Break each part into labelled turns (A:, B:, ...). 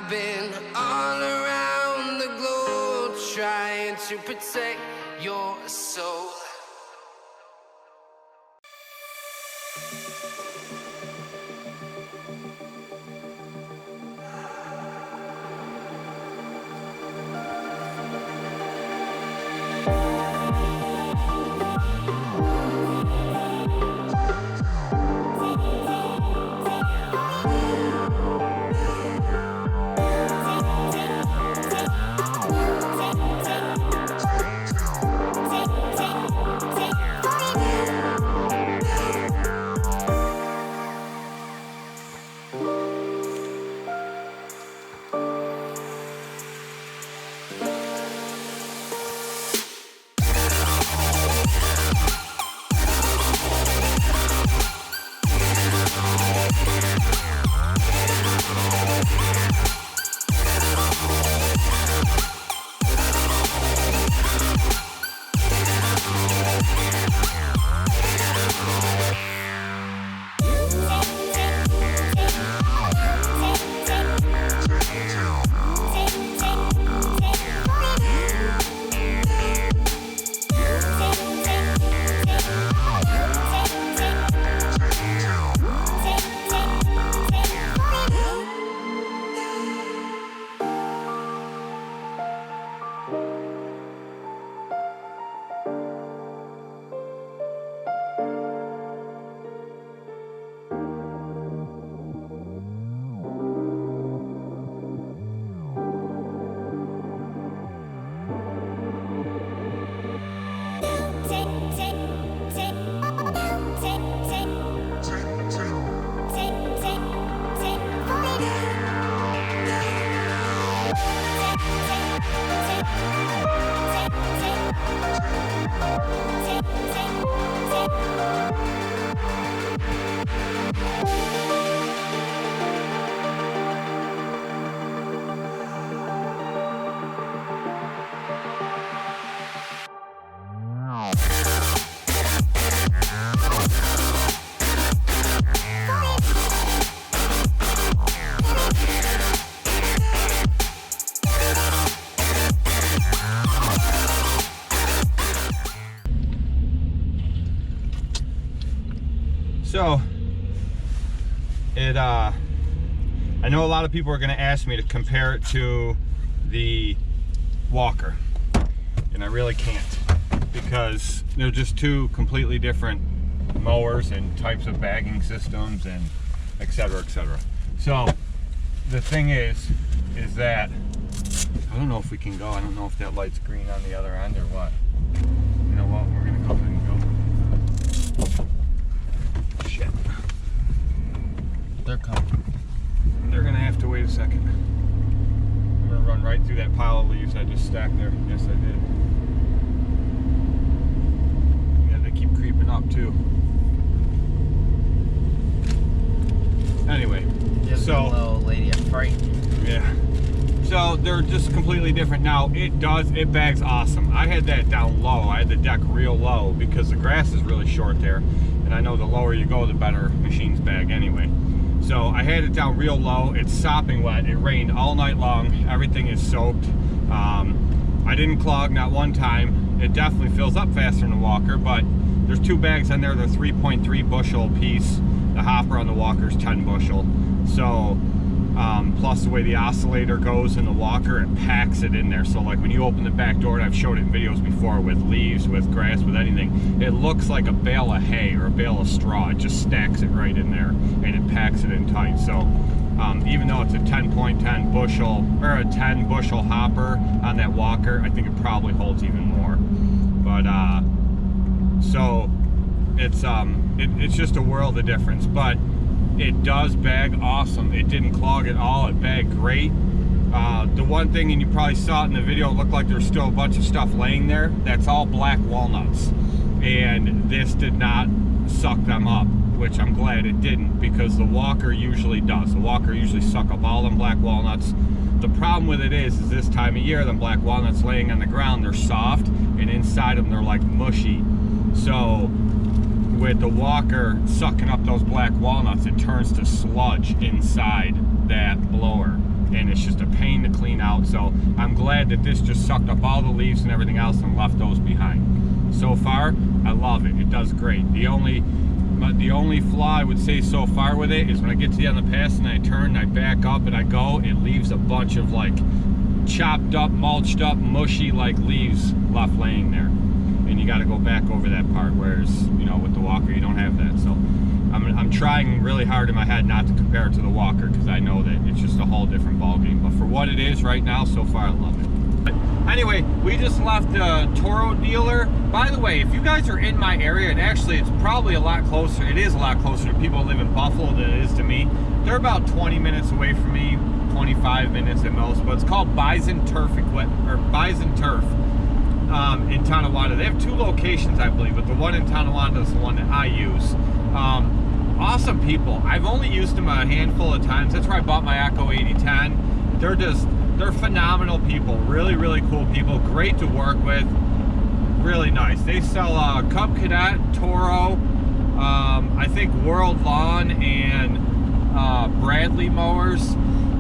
A: I've been all around the globe trying to protect your soul.
B: So I know a lot of people are going to ask me to compare it to the walker, and I really can't, because they're just two completely different mowers and types of bagging systems and etc, etc. So the thing is that I don't know if we can go. I don't know if that light's green on the other end or what. You know what? We're gonna go ahead and go. Shit. They're coming. They're gonna have to wait a second. I'm gonna run right through that pile of leaves I just stacked there. Yes, I did. Yeah, they keep creeping up too. Anyway,
C: Gives the little lady a fright.
B: Yeah. So they're just completely different. Now it bags awesome. I had that down low. I had the deck real low because the grass is really short there, and I know the lower you go, the better machines bag anyway. So I had it down real low. It's sopping wet. It rained all night long. Everything is soaked. I didn't clog not one time. It definitely fills up faster than the walker, but there's two bags on there. They're 3.3 bushel apiece. The hopper on the walker is 10 bushel. So plus the way the oscillator goes in the walker, it packs it in there. So like when you open the back door, and I've showed it in videos before with leaves, with grass, with anything, it looks like a bale of hay or a bale of straw. It just stacks it right in there and it packs it in tight. So even though it's a 10.10 bushel or a 10 bushel hopper on that walker, I think it probably holds even more. But so it's just a world of difference. But it does bag awesome. It didn't clog at all. It bagged great. The one thing, and you probably saw it in the video, it looked like there's still a bunch of stuff laying there. That's all black walnuts, and this did not suck them up, which I'm glad it didn't, because the walker usually does. The walker usually suck up all them black walnuts. The problem with it is this time of year, them black walnuts laying on the ground, they're soft, and inside them they're like mushy. So with the walker sucking up those black walnuts, it turns to sludge inside that blower, and it's just out. So I'm glad that this just sucked up all the leaves and everything else and left those behind. So far, I love it. It does great. The only flaw I would say so far with it is when I get to the end of the pass and I turn and I back up and I go, it leaves a bunch of like chopped up, mulched up, mushy like leaves left laying there. And you got to go back over that part, whereas, you know, with the walker, you don't have that. So I'm trying really hard in my head not to compare it to the walker because I know that it's just a whole different ball game. But for what it is right now, so far, I love it. But anyway, we just left the Toro dealer. By the way, if you guys are in my area, and actually it's probably a lot closer, it is a lot closer to people who live in Buffalo than it is to me. They're about 20 minutes away from me, 25 minutes at most, but it's called Bison Turf in Tonawanda. They have 2 locations, I believe, but the one in Tonawanda is the one that I use. Awesome people. I've only used them a handful of times. That's where I bought my Echo 8010. They're phenomenal people. Really, really cool people. Great to work with. Really nice. They sell Cub Cadet, Toro, I think World Lawn, and Bradley mowers.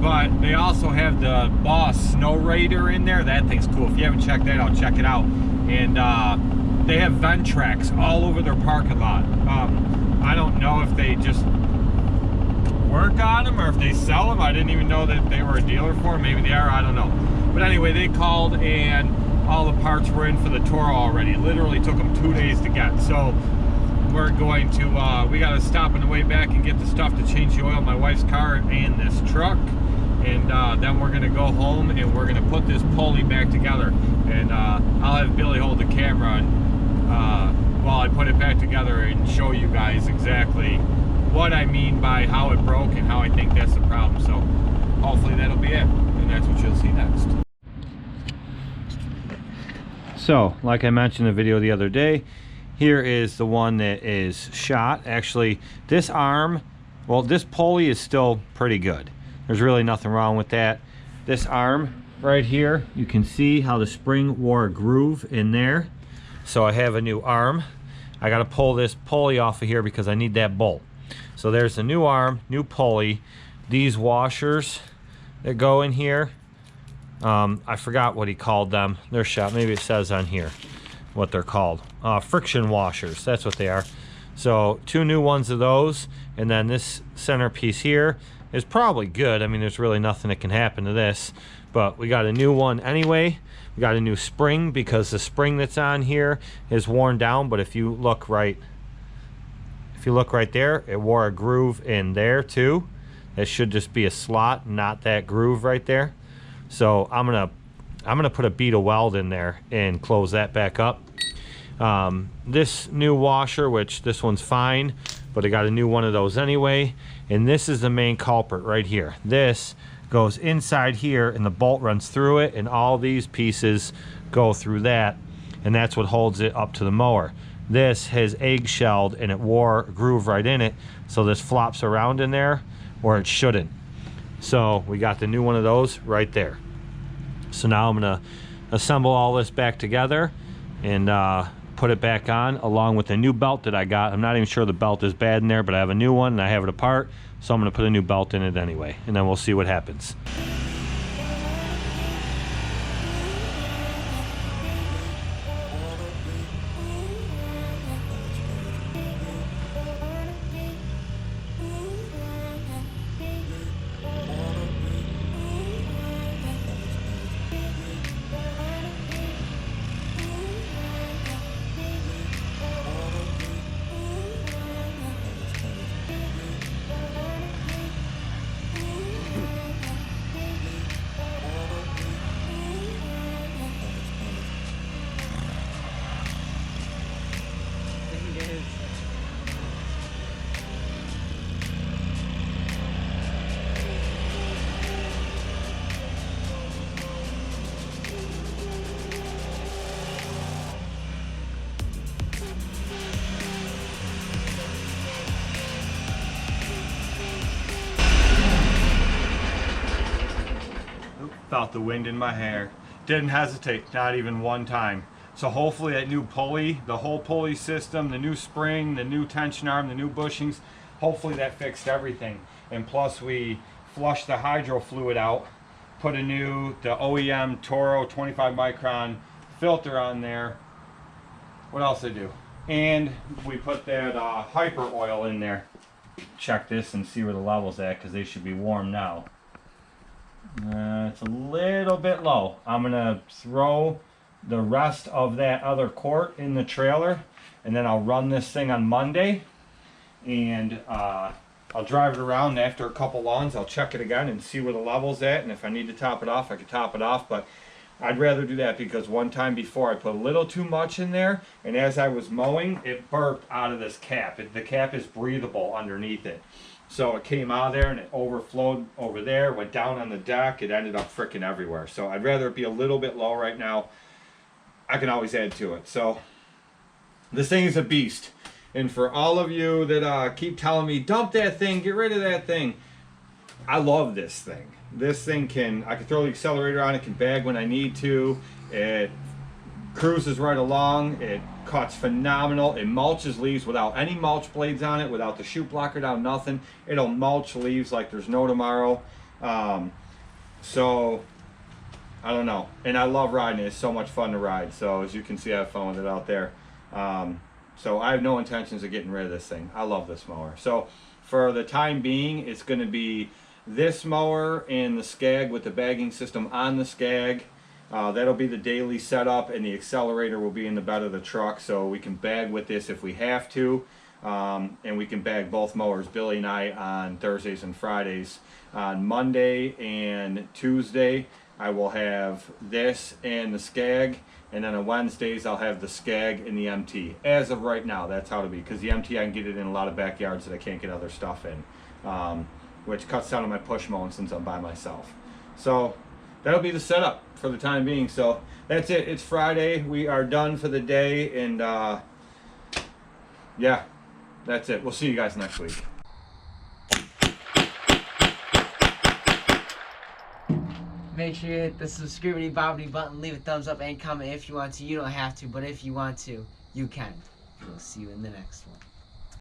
B: But they also have the Boss Snow Raider in there. That thing's cool. If you haven't checked that out, check it out. And they have vent tracks all over their parking lot. I don't know if they just work on them or if they sell them. I didn't even know that they were a dealer for them. Maybe they are, I don't know. But anyway, they called and all the parts were in for the Toro already. It literally took them 2 days to get. So we're going to, we got to stop on the way back and get the stuff to change the oil in my wife's car and this truck. And then we're going to go home and we're going to put this pulley back together. And I'll have Billy hold the camera while I put it back together and show you guys exactly what I mean by how it broke and how I think that's the problem. So hopefully that'll be it. And that's what you'll see next. So, like I mentioned in the video the other day, here is the one that is shot. Actually, this arm, well, this pulley is still pretty good. There's really nothing wrong with that. This arm right here, you can see how the spring wore a groove in there. So I have a new arm. I got to pull this pulley off of here because I need that bolt. So there's the new arm, new pulley. These washers that go in here, I forgot what he called them. They're shot. Maybe it says on here what they're called. Friction washers. That's what they are. So 2 new ones of those, and then this centerpiece here is probably good. I mean, there's really nothing that can happen to this, but we got a new one anyway. We got a new spring because the spring that's on here is worn down, but if you look right there, it wore a groove in there too. It should just be a slot, not that groove right there. So I'm gonna put a bead of weld in there and close that back up. This new washer, which this one's fine, but I got a new one of those anyway. And this is the main culprit right here. This goes inside here and the bolt runs through it, and all these pieces go through that, and that's what holds it up to the mower. This has eggshelled and it wore a groove right in it, so this flops around in there or it shouldn't. So we got the new one of those right there. So now I'm gonna assemble all this back together and put it back on along with the new belt that I got. I'm not even sure the belt is bad in there, but I have a new one and I have it apart, so I'm gonna put a new belt in it anyway, and then we'll see what happens. Felt the wind in my hair. Didn't hesitate, not even one time. So hopefully that new pulley, the whole pulley system, the new spring, the new tension arm, the new bushings, hopefully that fixed everything. And plus we flushed the hydro fluid out put the OEM Toro 25 micron filter on there. What else I do? And we put that hyper oil in there. Check this and see where the level's at, because they should be warm now. It's a little bit low. I'm gonna throw the rest of that other quart in the trailer, and then I'll run this thing on Monday, and I'll drive it around. After a couple lawns, I'll check it again and see where the level's at, and if I need to top it off, I can top it off. But I'd rather do that, because one time before I put a little too much in there, and as I was mowing, it burped out of this cap. The cap is breathable underneath it. So it came out of there and it overflowed over there, went down on the deck. It ended up freaking everywhere. So I'd rather it be a little bit low right now. I can always add to it. So this thing is a beast. And for all of you that keep telling me, dump that thing, get rid of that thing, I love this thing. This thing I can throw the accelerator on, it can bag when I need to. It cruises right along. It cuts phenomenal. It mulches leaves without any mulch blades on it, without the chute blocker down, nothing. It'll mulch leaves like there's no tomorrow. So I don't know. And I love riding it. It's so much fun to ride. So as you can see, I have fun with it out there. So I have no intentions of getting rid of this thing. I love this mower. So for the time being, it's going to be this mower and the Scag with the bagging system on the Scag. That'll be the daily setup, and the accelerator will be in the bed of the truck, so we can bag with this if we have to. And we can bag both mowers, Billy and I, on Thursdays and Fridays. On Monday and Tuesday, I will have this and the Scag, and then on Wednesdays I'll have the Scag and the MT. As of right now, that's how to be, because the MT I can get it in a lot of backyards that I can't get other stuff in, which cuts down on my push mowing since I'm by myself. So that'll be the setup for the time being. So that's it. It's Friday. We are done for the day, and yeah, that's it. We'll see you guys next week.
C: Make sure you hit the subscribity bobbity button, leave a thumbs up, and comment if you want to. You don't have to, but if you want to, you can. We'll see you in the next one.